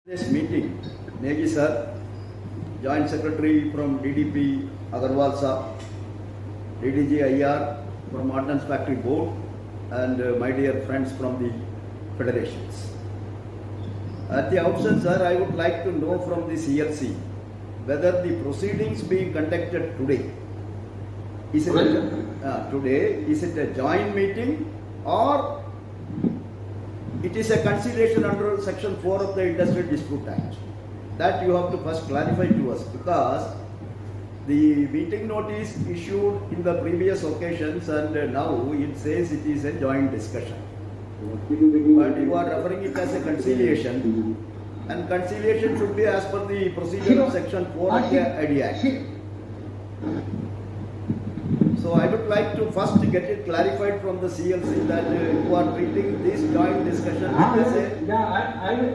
This meeting, Negi sir, Joint Secretary from DDP Agarwal sir, DDG IR from Ordnance Factory Board, and my dear friends from the federations. At the outset, sir, I would like to know from the CLC whether the proceedings being conducted today is it a joint meeting or it is a conciliation under Section 4 of the Industrial Dispute Act. That you have to first clarify to us, because the meeting notice issued in the previous occasions and now it says it is a joint discussion. But you are referring it as a conciliation, and conciliation should be as per the procedure of Section 4 of the ID Act. So I would like to first get it clarified from the CLC that you are treating this joint discussion as a...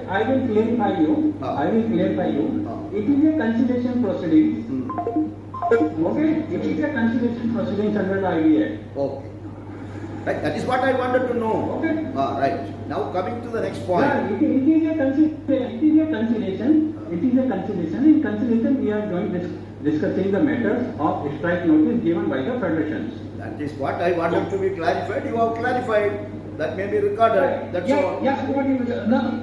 I will clarify you. I will clarify you. It is a conciliation proceedings. Okay? It is a conciliation proceedings under the IDA. Okay. Right. That is what I wanted to know. Okay. Right. Now coming to the next point. Yeah, it is a conciliation. In conciliation, we are going discussing the matters of strike notice given by the federations. That is what I wanted to be clarified. You have clarified. That may be recorded. That's all. Yeah.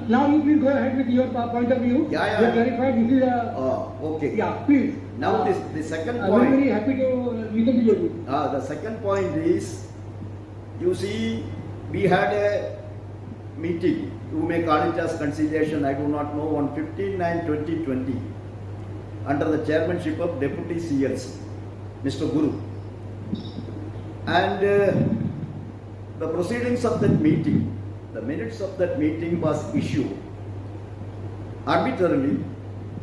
Now you please go ahead with your point of view. Yeah. You clarified. This is a. Okay. Yeah, please. Now the second point. I'm very happy to listen to you. The second point is, you see, we had a meeting. You may call it as conciliation. I do not know. On 15/9/2020, under the chairmanship of Deputy CLC, Mr. Guru, and the proceedings of that meeting, the minutes of that meeting was issued arbitrarily,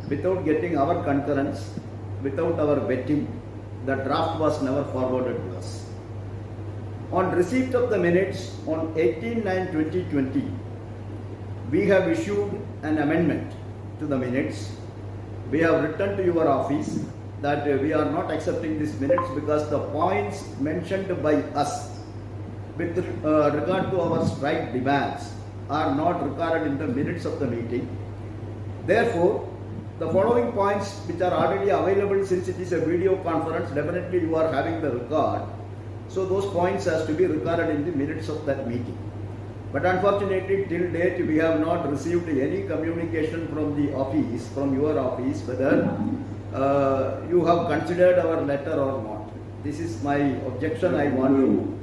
without getting our concurrence, without our vetting. The draft was never forwarded to us. On receipt of the minutes on 18/9/2020, we have issued an amendment to the minutes. We have written to your office that we are not accepting these minutes because the points mentioned by us with regard to our strike demands are not recorded in the minutes of the meeting. Therefore, the following points, which are already available since it is a video conference, definitely you are having the record. So those points has to be recorded in the minutes of that meeting. But unfortunately, till date, we have not received any communication from the office, from your office, whether you have considered our letter or not. This is my objection. I want to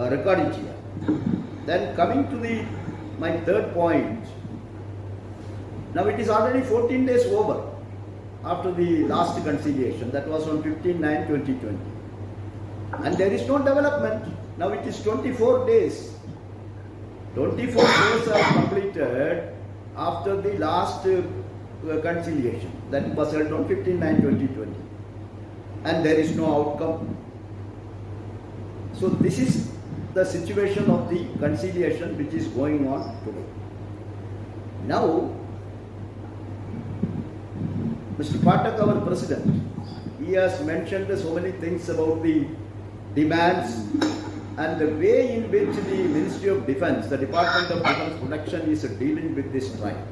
record it here. Then coming to my third point. Now it is already 14 days over after the last conciliation. That was on 15/9/2020. And there is no development. Now it is 24 days. 24 days are completed after the last conciliation. That was held on 15/9/2020. And there is no outcome. So this is the situation of the conciliation which is going on today. Now, Mr. Patak, our president, he has mentioned so many things about the demands and the way in which the Ministry of Defence, the Department of Defence Protection, is dealing with this strike.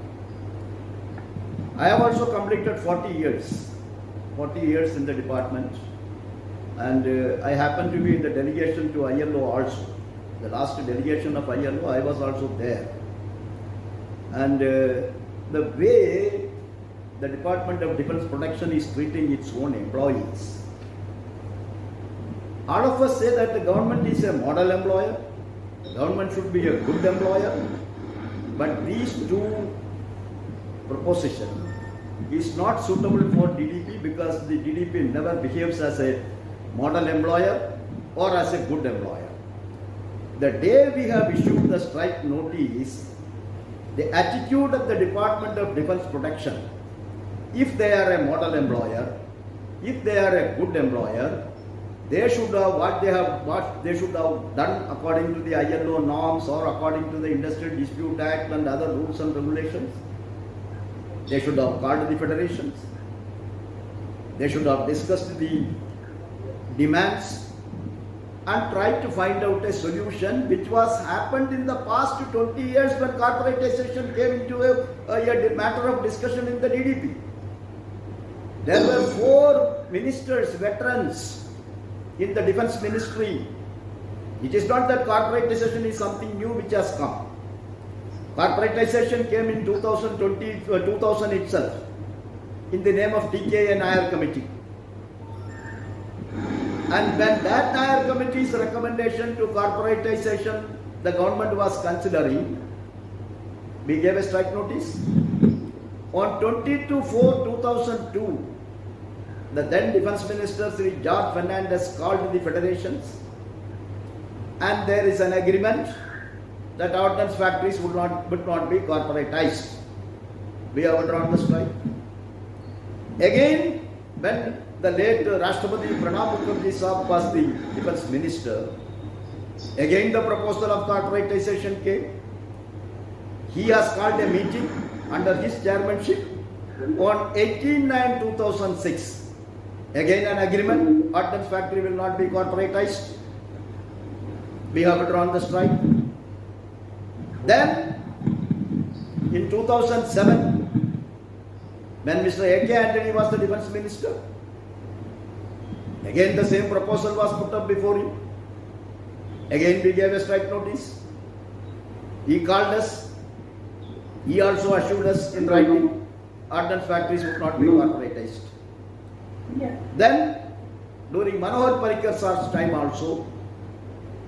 I have also completed 40 years in the department, and I happen to be in the delegation to ILO also. The last delegation of ILO, I was also there. And the way the Department of Defence Protection is treating its own employees. All of us say that the government is a model employer, the government should be a good employer, but these two propositions is not suitable for DDP because the DDP never behaves as a model employer or as a good employer. The day we have issued the strike notice, the attitude of the Department of Defence Protection, if they are a model employer, if they are a good employer, they should have what they should have done according to the ILO norms or according to the Industrial Dispute Act and other rules and regulations. They should have called the federations. They should have discussed the demands and tried to find out a solution which was happened in the past 20 years when corporatization came into a matter of discussion in the DDP. There were 4 ministers, veterans in the defense ministry. It is not that corporatization is something new which has come. Corporatization came in 2000 itself in the name of DK and Nair committee. And when that Nair committee's recommendation to corporatization the government was considering, we gave a strike notice. On 22/4/2002, the then defense minister Sri George Fernandez called the federations, and there is an agreement that ordnance factories would not be corporatized. We have drawn the strike. Again, when the late Rashtrapati Pranab Mukherjee Sahab was the defense minister, again the proposal of corporatization came. He has called a meeting under his chairmanship on 18/9/2006. Again an agreement, ordnance factory will not be corporatized. We have drawn the strike. Then in 2007, when Mr. A.K. Antony was the defense minister, again the same proposal was put up before him. Again we gave a strike notice. He called us. He also assured us in writing ordnance factories would not be corporatized. Yeah. Then during Manohar Parrikar sir's time also,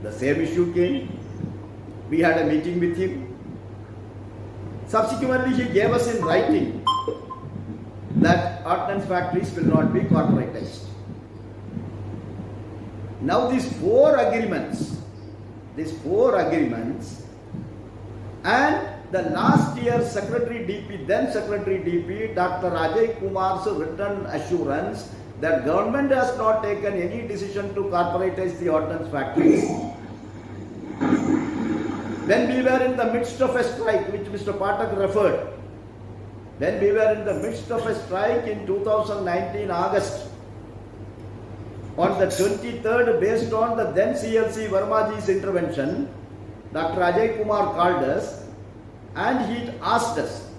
the same issue came. We had a meeting with him. Subsequently, he gave us in writing that ordnance factories will not be corporatized. Now these four agreements, and the last year then Secretary DP, Dr. Ajay Kumar's written assurance that government has not taken any decision to corporatize the ordnance factories. When we were in the midst of a strike, which Mr. Pathak referred, when we were in the midst of a strike in 2019 August, on the 23rd, based on the then CLC Vermaji's intervention, Dr. Ajay Kumar called us and he asked us,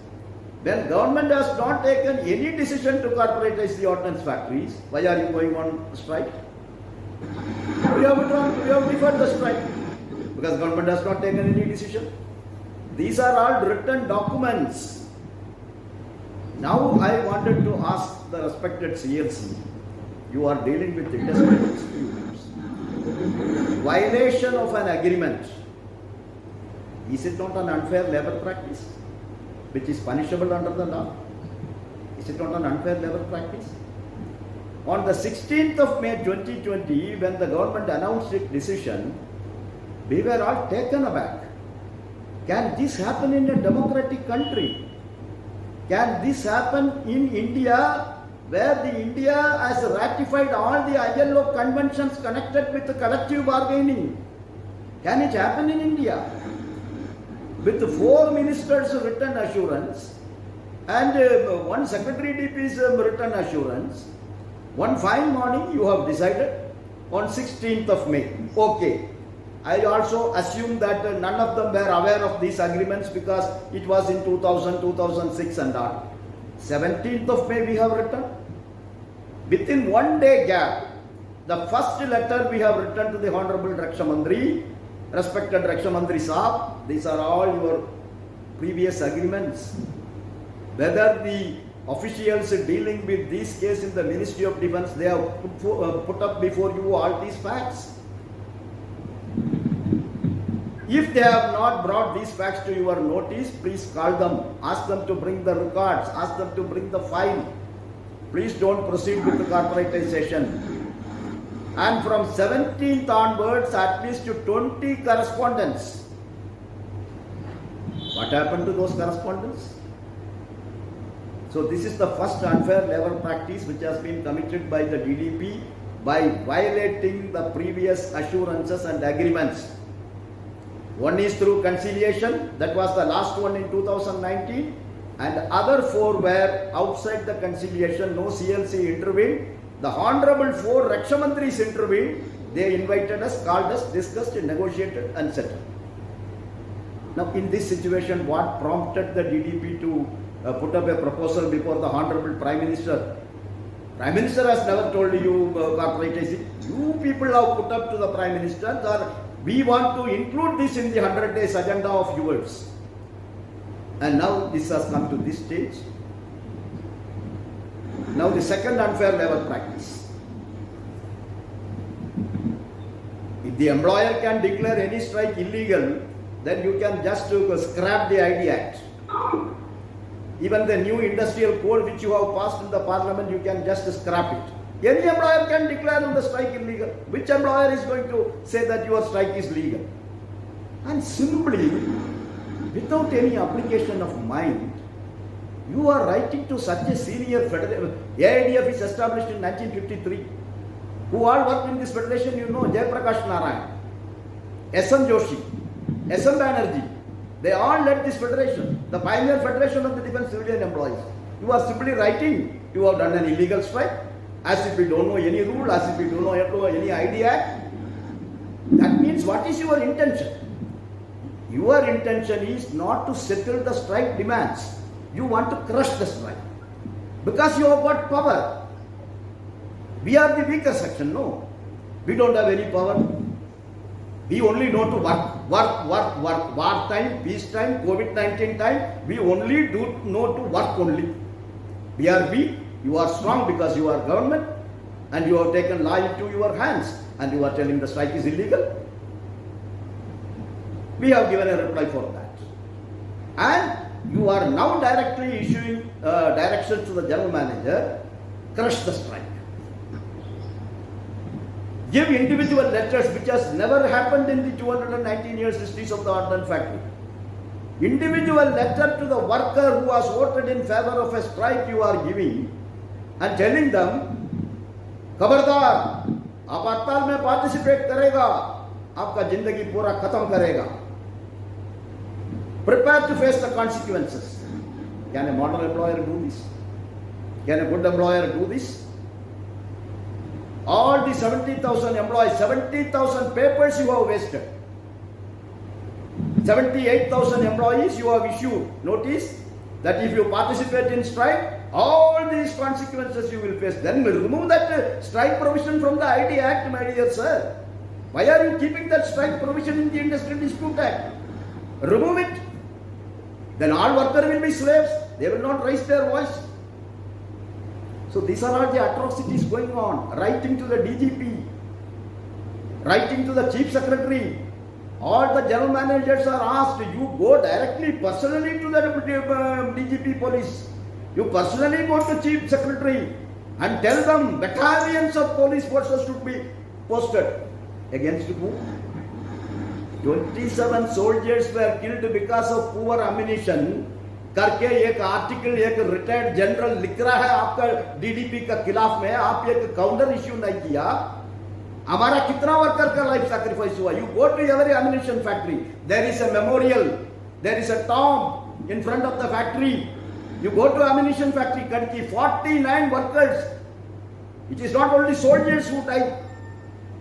when government has not taken any decision to corporatize the ordnance factories, why are you going on strike? We have deferred the strike because government has not taken any decision. These are all written documents. Now I wanted to ask the respected CLC, you are dealing with industrial disputes. Violation of an agreement, is it not an unfair labor practice which is punishable under the law? Is it not an unfair labor practice? On the 16th of May 2020, when the government announced its decision, we were all taken aback. Can this happen in a democratic country? Can this happen in India, where India has ratified all the ILO conventions connected with collective bargaining? Can it happen in India? With 4 ministers' written assurance and 1 Secretary DP's written assurance, one fine morning you have decided on 16th of May. Okay. I also assume that none of them were aware of these agreements because it was in 2000, 2006 and all. 17th of May we have written. Within 1 day gap, the first letter we have written to the Honorable Raksha Mandri, respected Raksha Mandri Sahab, these are all your previous agreements. Whether the officials dealing with this case in the Ministry of Defence, they have put up before you all these facts. If they have not brought these facts to your notice, please call them, ask them to bring the records, ask them to bring the file. Please don't proceed with the corporatization. And from 17th onwards, at least 20 correspondence. What happened to those correspondence? So this is the first unfair labor practice which has been committed by the DDP by violating the previous assurances and agreements. One is through conciliation, that was the last one in 2019, and other 4 were outside the conciliation, no CLC intervened. The Honorable 4 Raksha Mantris intervened. They invited us, called us, discussed, negotiated and settled. Now in this situation, what prompted the DDP to put up a proposal before the Honorable Prime Minister? Prime Minister has never told you corporatize it. You people have put up to the Prime Minister that we want to include this in the 100 days agenda of yours. And now this has come to this stage. Now the second unfair labor practice. If the employer can declare any strike illegal, then you can just scrap the ID Act. Even the new industrial code which you have passed in the parliament, you can just scrap it. Any employer can declare the strike illegal. Which employer is going to say that your strike is legal? And simply, without any application of mind, you are writing to such a senior federation. AIDF is established in 1953. Who all worked in this federation, you know, Jayaprakash Narayan, S.N. Joshi, S.M. Banerjee. They all led this federation, the pioneer federation of the defense civilian employees. You are simply writing, you have done an illegal strike, as if you don't know any rule, as if you don't know any idea. That means what is your intention? Your intention is not to settle the strike demands. You want to crush the strike. Because you have got power. We are the weaker section, no. We don't have any power. We only know to work. War time, peace time, COVID-19 time, we only know to work only. We are weak, you are strong because you are government and you have taken law into your hands and you are telling the strike is illegal. We have given a reply for that. And you are now directly issuing directions to the general manager, crush the strike. Give individual letters, which has never happened in the 219 years histories of the ordnance factory. Individual letter to the worker who has voted in favor of a strike you are giving and telling them, खबरदार, आप हड़ताल में participate करेगा, आपका जिंदगी पूरा खत्म करेगा. Prepare to face the consequences. Can a model employer do this? Can a good employer do this? All the 70,000 employees, 70,000 papers you have wasted. 78,000 employees you have issued notice that if you participate in strike, all these consequences you will face. Then we'll remove that strike provision from the ID Act, my dear sir. Why are you keeping that strike provision in the Industrial Dispute Act? Remove it. Then all workers will be slaves. They will not raise their voice. So these are all the atrocities going on. Writing to the DGP, writing to the Chief Secretary. All the general managers are asked, you go directly, personally to the DGP police. You personally go to Chief Secretary and tell them battalions of police forces should be posted. Against who? 27 soldiers were killed because of poor ammunition. करके एक article एक retired general लिख रहा है आपका DDP का खिलाफ में, आप एक काउंटर इश्यू नहीं किया. हमारा कितना वर्कर का लाइफ सैक्रिफाइस हुआ. You go to every ammunition factory, there is a memorial, there is a tomb in front of the factory. You go to ammunition factory Kadki, 49 workers. It is not only soldiers who died.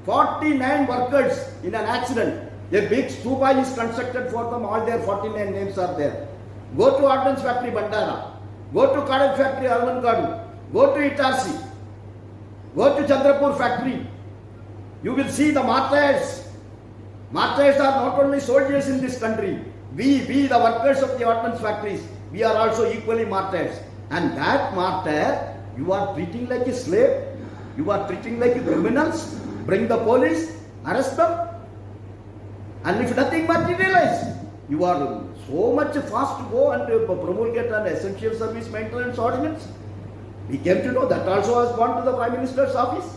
49 workers in an accident. A big stupa is constructed for them. All their 49 names are there. Go to Ordnance Factory Bandara. Go to Kadal Factory Alvankadu. Go to Itarsi. Go to Chandrapur Factory. You will see the martyrs. Martyrs are not only soldiers in this country. We the workers of the ordnance factories, we are also equally martyrs. And that martyr, you are treating like a slave. You are treating like criminals. Bring the police, arrest them. And if nothing materializes, you are so much fast to go and promulgate an essential service maintenance ordinance. We came to know that also has gone to the Prime Minister's office.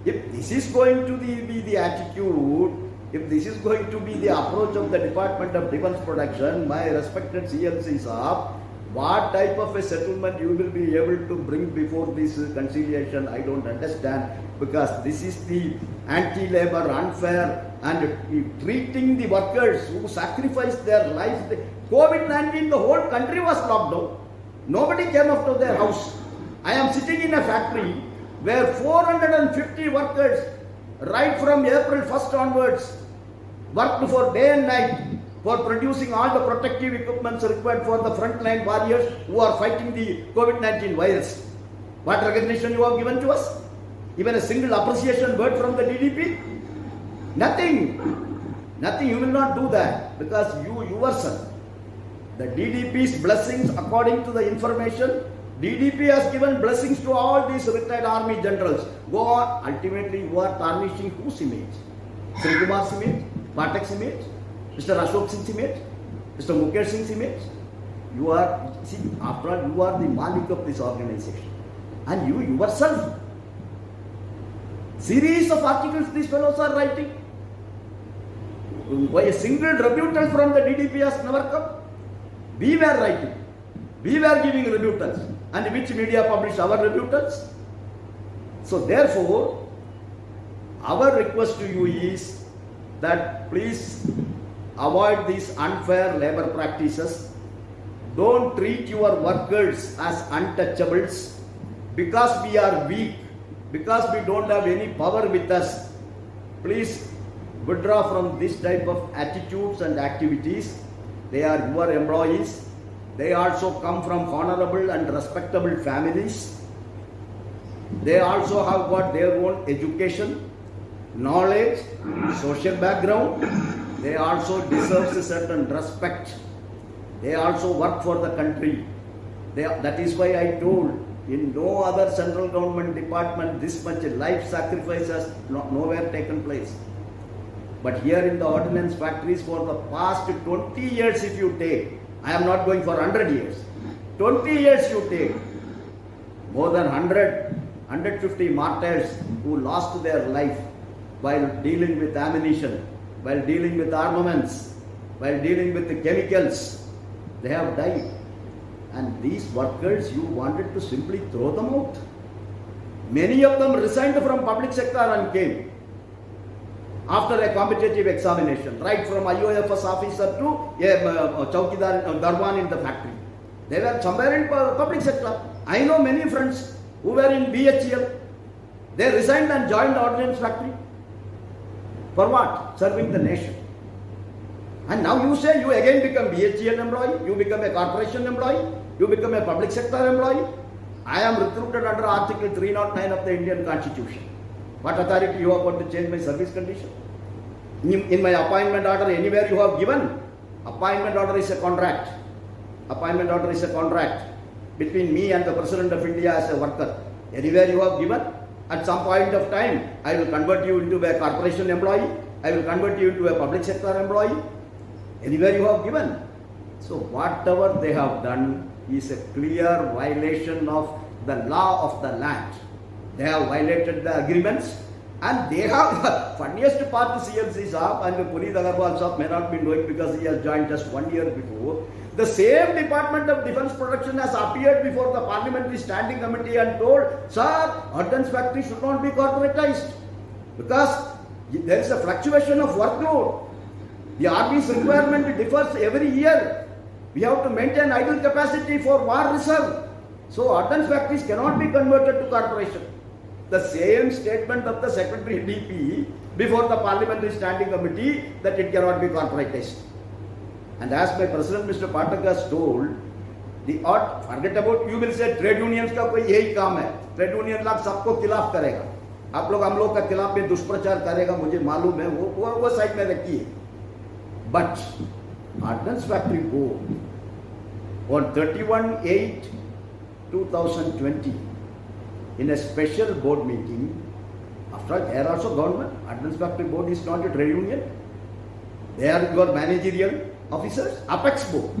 If this is going to be the attitude, if this is going to be the approach of the Department of Defence Production, my respected CLC Saab, what type of a settlement you will be able to bring before this conciliation, I don't understand. Because this is the anti-labor, unfair, and treating the workers who sacrificed their lives. COVID-19, the whole country was locked down. Nobody came out of their house. I am sitting in a factory where 450 workers right from April 1st onwards, worked for day and night for producing all the protective equipments required for the frontline warriors who are fighting the COVID-19 virus. What recognition you have given to us? Even a single appreciation word from the DDP? Nothing. Nothing. You will not do that because you yourself, the DDP's blessings, according to the information, DDP has given blessings to all these retired army generals. Go on. Ultimately, you are tarnishing whose image? Sri Kumar's image? Patak's image? Mr. Ashok Singh's image? Mr. Mukesh Singh's image? You are, see, after all, you are the Malik of this organization. And you yourself, series of articles these fellows are writing. Why a single rebuttal from the DDP has never come? We were writing. We were giving rebuttals. And which media published our rebuttals? So therefore, our request to you is that please avoid these unfair labor practices. Don't treat your workers as untouchables because we are weak, because we don't have any power with us. Please withdraw from this type of attitudes and activities. They are your employees. They also come from honorable and respectable families. They also have got their own education, knowledge, social background. They also deserve a certain respect. They also work for the country. That is why I told, in no other central government department this much life sacrifice has nowhere taken place. But here in the ordnance factories for the past 20 years if you take, I am not going for 100 years, 20 years you take, more than 150 martyrs who lost their life while dealing with ammunition, while dealing with armaments, while dealing with the chemicals. They have died. And these workers, you wanted to simply throw them out. Many of them resigned from public sector and came after a competitive examination, right from IOFS officer to a Chowkidar Darwan in the factory. They were somewhere in public sector. I know many friends who were in BHEL. They resigned and joined the ordnance factory. For what? Serving the nation. And now you say you again become BHEL employee, you become a corporation employee, you become a public sector employee. I am recruited under Article 309 of the Indian Constitution. What authority you have got to change my service condition? In my appointment order, anywhere you have given, appointment order is a contract. Appointment order is a contract between me and the President of India as a worker. Anywhere you have given, at some point of time, I will convert you into a corporation employee, I will convert you into a public sector employee. Anywhere you have given. So whatever they have done is a clear violation of the law of the land. They have violated the agreements and they have, funniest part the CMC Saab and the Puneet Agarwal Saab may not be knowing because he has joined just 1 year before. The same Department of Defence Production has appeared before the Parliamentary Standing Committee and told, sir, ordnance factory should not be corporatized because there is a fluctuation of workload. The army's requirement differs every year. We have to maintain idle capacity for war reserve. So ordnance factories cannot be converted to corporation. The same statement of the Secretary DP before the Parliamentary Standing Committee that it cannot be corporatized. And as my President Mr. Patak has told, forget about, you will say trade unions का कोई यही काम है. Trade union लोग सबको खिलाफ करेगा. आप लोग हम लोग का खिलाफ में दुष्प्रचार करेगा, मुझे मालूम है, वो साइड में रखिए. But Ordnance Factory Board on 31/8/2020 in a special board meeting, after all they are also government, Ordnance Factory Board is not a trade union, they are your managerial officers, Apex Board,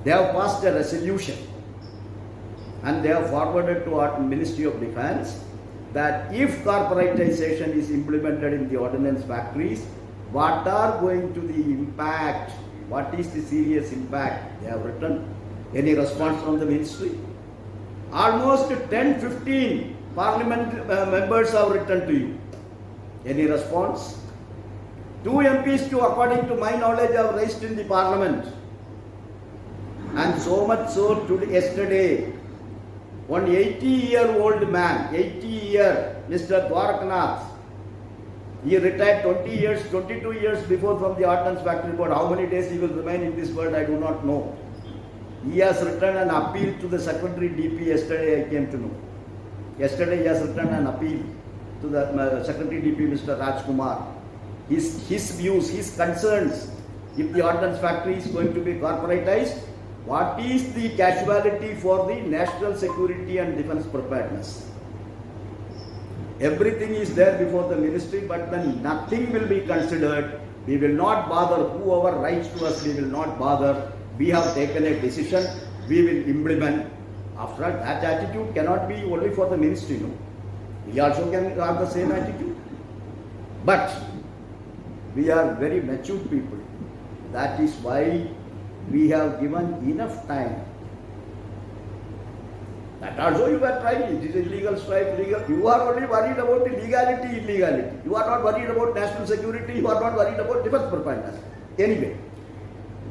they have passed a resolution and they have forwarded to our Ministry of Defence that if corporatization is implemented in the ordnance factories, what are going to the impact? What is the serious impact? They have written. Any response from the ministry? Almost 10-15 parliament members have written to you. Any response? 2 MPs, according to my knowledge, have raised in the parliament. And so much so, yesterday, one 80-year-old man, 80 year, Mr. Dwarakanath. He retired 22 years before from the Ordnance Factory Board. How many days he will remain in this world, I do not know. He has written an appeal to the Secretary DP yesterday, I came to know. Yesterday he has written an appeal to the Secretary DP, Mr. Rajkumar. His views, his concerns, if the Ordnance Factory is going to be corporatized, what is the casualty for the national security and defense preparedness? Everything is there before the ministry, but then nothing will be considered. We will not bother. Whoever writes to us, we will not bother. We have taken a decision. We will implement. After all, that attitude cannot be only for the ministry. No? We also can have the same attitude. But we are very mature people. That is why we have given enough time. That also you are trying. It is illegal strike, legal. You are only worried about the legality, illegality. You are not worried about national security. You are not worried about defense preparedness. Anyway,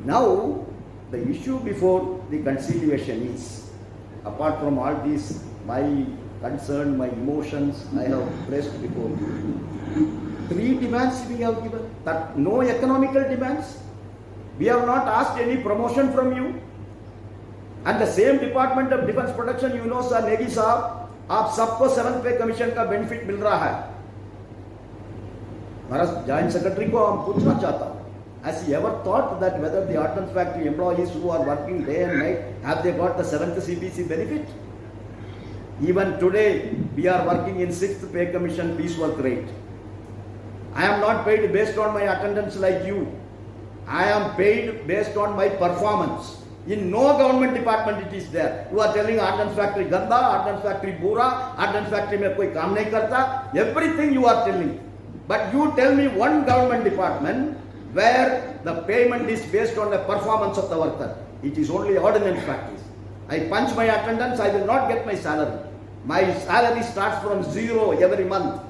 now the issue before the conciliation is, apart from all these, my concern, my emotions, I have placed before you. 3 demands we have given. That no economical demands. We have not asked any promotion from you. And the same Department of Defense Protection, you know, sir, Negi साहब, आप सबको 7th पे commission का benefit मिल रहा है. हमारा joint secretary को हम पूछना चाहता हूँ. Has he ever thought that whether the Ordnance Factory employees who are working day and night, have they got the 7th CPC benefit? Even today, we are working in 6th pay commission piecework rate. I am not paid based on my attendance like you. I am paid based on my performance. In no government department it is there. You are telling Ordnance Factory ganda, Ordnance Factory bura, Ordnance Factory mein koi kaam nahi karta. Everything you are telling. But you tell me one government department where the payment is based on the performance of the worker. It is only ordnance factories. I punch my attendance, I will not get my salary. My salary starts from 0 every month.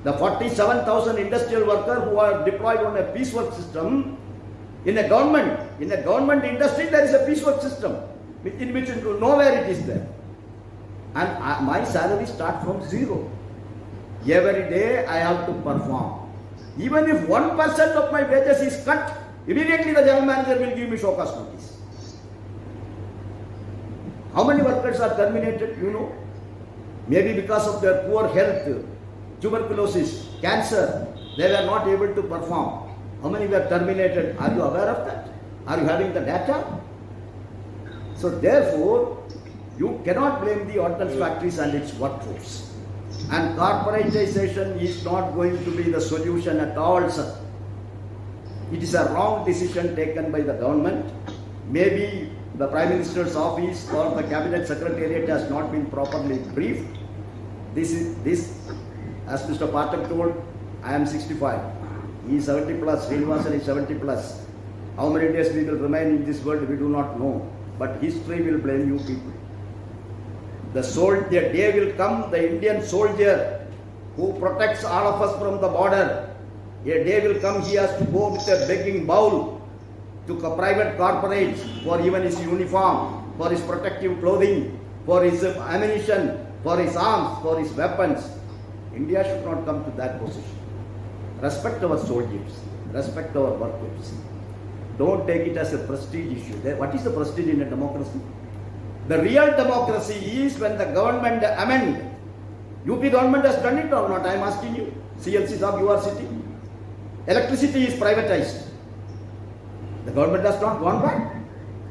The 47,000 industrial workers who are deployed on a piecework system, in a government industry, there is a piecework system in which nowhere it is there. And my salary starts from 0. Every day I have to perform. Even if 1% of my wages is cut, immediately the general manager will give me show cause notice. How many workers are terminated? You know, maybe because of their poor health, tuberculosis, cancer, they were not able to perform. How many were terminated? Are you aware of that? Are you having the data? So therefore, you cannot blame the ordnance factories and its workforce. And corporatization is not going to be the solution at all, sir. It is a wrong decision taken by the government. Maybe the Prime Minister's office or the Cabinet Secretariat has not been properly briefed. This, as Mr. Pathak told, I am 65. He is 70 plus, Srinivasan is 70 plus. How many days we will remain in this world, we do not know. But history will blame you people. The day will come, the Indian soldier who protects all of us from the border. A day will come, he has to go with a begging bowl to private corporates for even his uniform, for his protective clothing, for his ammunition, for his arms, for his weapons. India should not come to that position. Respect our soldiers, respect our workers. Don't take it as a prestige issue. What is the prestige in a democracy? The real democracy is when the government amend. UP government has done it or not? I am asking you. CLC of your city. Electricity is privatized. The government has not gone back.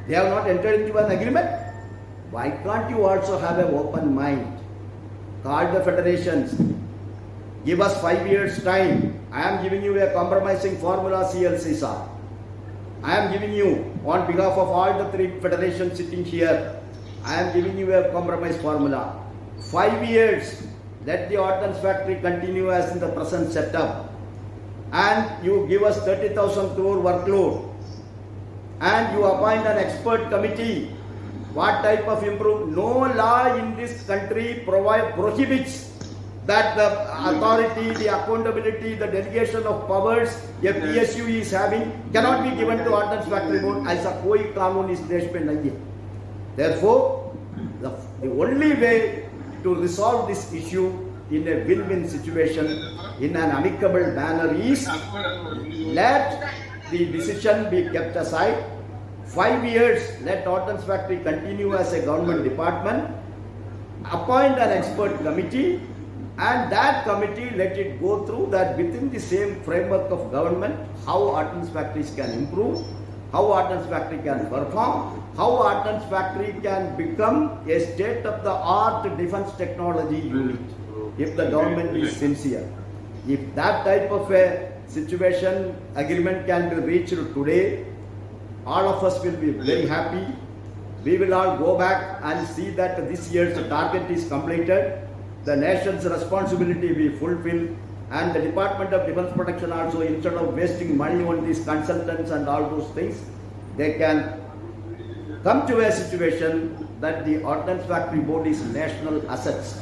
They have not entered into an agreement. Why can't you also have an open mind? Call the federations. Give us 5 years time. I am giving you a compromising formula, CLC sir. I am giving you, on behalf of all the 3 federations sitting here, I am giving you a compromise formula. 5 years, let the ordnance factory continue as in the present setup. And you give us 30,000 crore workload. And you appoint an expert committee. What type of improvement? No law in this country prohibits that the authority, the accountability, the delegation of powers a PSU is having cannot be given to ordnance factory board. ऐसा कोई कानून इस देश में नहीं है. Therefore, the only way to resolve this issue in a win-win situation, in an amicable manner, is let the decision be kept aside. 5 years, let Ordnance Factory continue as a government department, appoint an expert committee, and that committee let it go through that within the same framework of government, how Ordnance Factories can improve, how Ordnance Factory can perform, how Ordnance Factory can become a state-of-the-art defense technology unit if the government is sincere. If that type of a situation agreement can be reached today, all of us will be very happy. We will all go back and see that this year's target is completed, the nation's responsibility be fulfilled, and the Department of Defense Protection also, instead of wasting money on these consultants and all those things, they can come to a situation that the Ordnance Factory Board is national assets.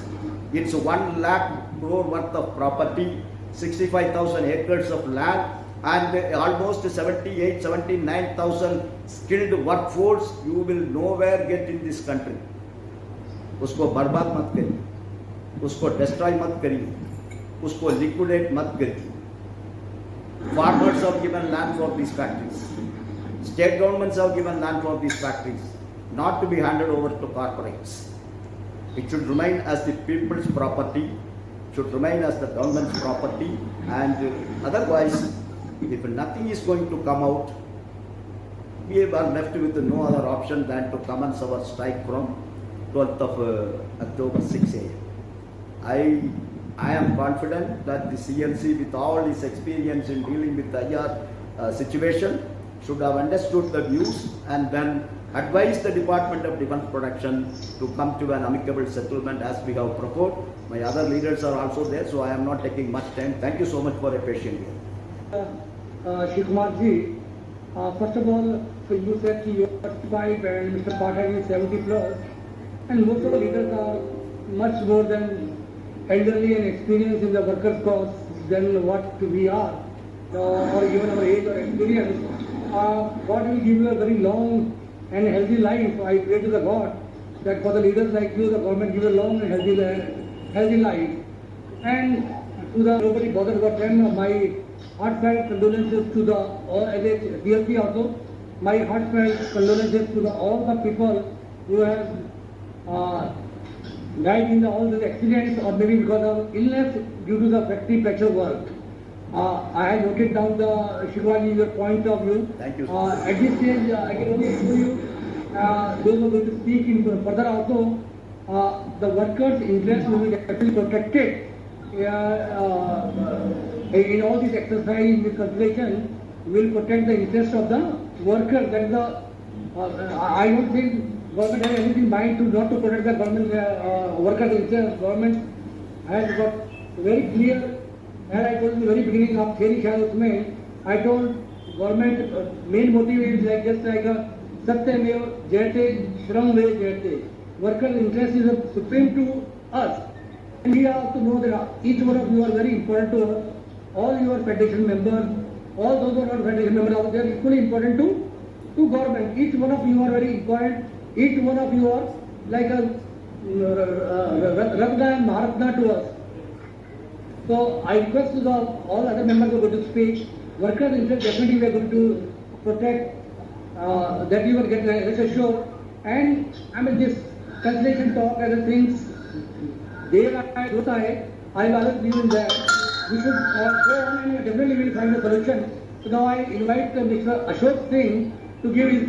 It's 1 lakh crore worth of property, 65,000 acres of land, and almost 79,000 skilled workforce. You will nowhere get in this country. उसको बर्बाद मत करिए, उसको destroy मत करिए, उसको liquidate मत करिए. Farmers have given land for these factories. State governments have given land for these factories, not to be handed over to corporates. It should remain as the people's property, should remain as the government's property, and otherwise, if nothing is going to come out, we are left with no other option than to commence our strike from 12th of October 6 a.m. I am confident that the CLC, with all its experience in dealing with the IR situation, should have understood the views and then advise the Department of Defense Protection to come to an amicable settlement as we have proposed. My other leaders are also there, so I am not taking much time. Thank you so much for a patient hearing. Shikumar ji, first of all, so you said you are 65 and Mr. Pathak is 70 plus, and most of the leaders are much more than elderly and experienced in the workers' cause than what we are, or even our age or experience. God will give you a very long and healthy life. I pray to the God that for the leaders like you, the government give a long and healthy life. And to the nobody bothered about them, my heartfelt condolences to the all as a DLP also. My heartfelt condolences to all the people who have died in all the accidents or maybe because of illness due to the factory pressure work. I have noted down Shivaji, your point of view. Thank you. At this stage, I can only assure you, those who are going to speak in further also, the workers' interest will be definitely protected in all this exercise, this consideration will protect the interest of the worker. That is the, I don't think government has anything in mind to not to protect the government workers' interest. Government has got very clear. And I told in the very beginning of theory usme, I told government main motive is like just like a Satyamev Jayate, Shram Ve Jayate. Workers' interest is supreme to us. And we have to know that each one of you are very important to us. All your federation members, all those who are not federation members, they are equally important to government. Each one of you are very important. Each one of you are like a Ratna and Mahatma to us. So I request to all other members who are going to speak, workers' interest definitely we are going to protect, that you will get rest assured. And I mean this cancellation talk and the things, I will always believe in that. We should go on and definitely will find a solution. So now I invite Mr. Ashok Singh to give his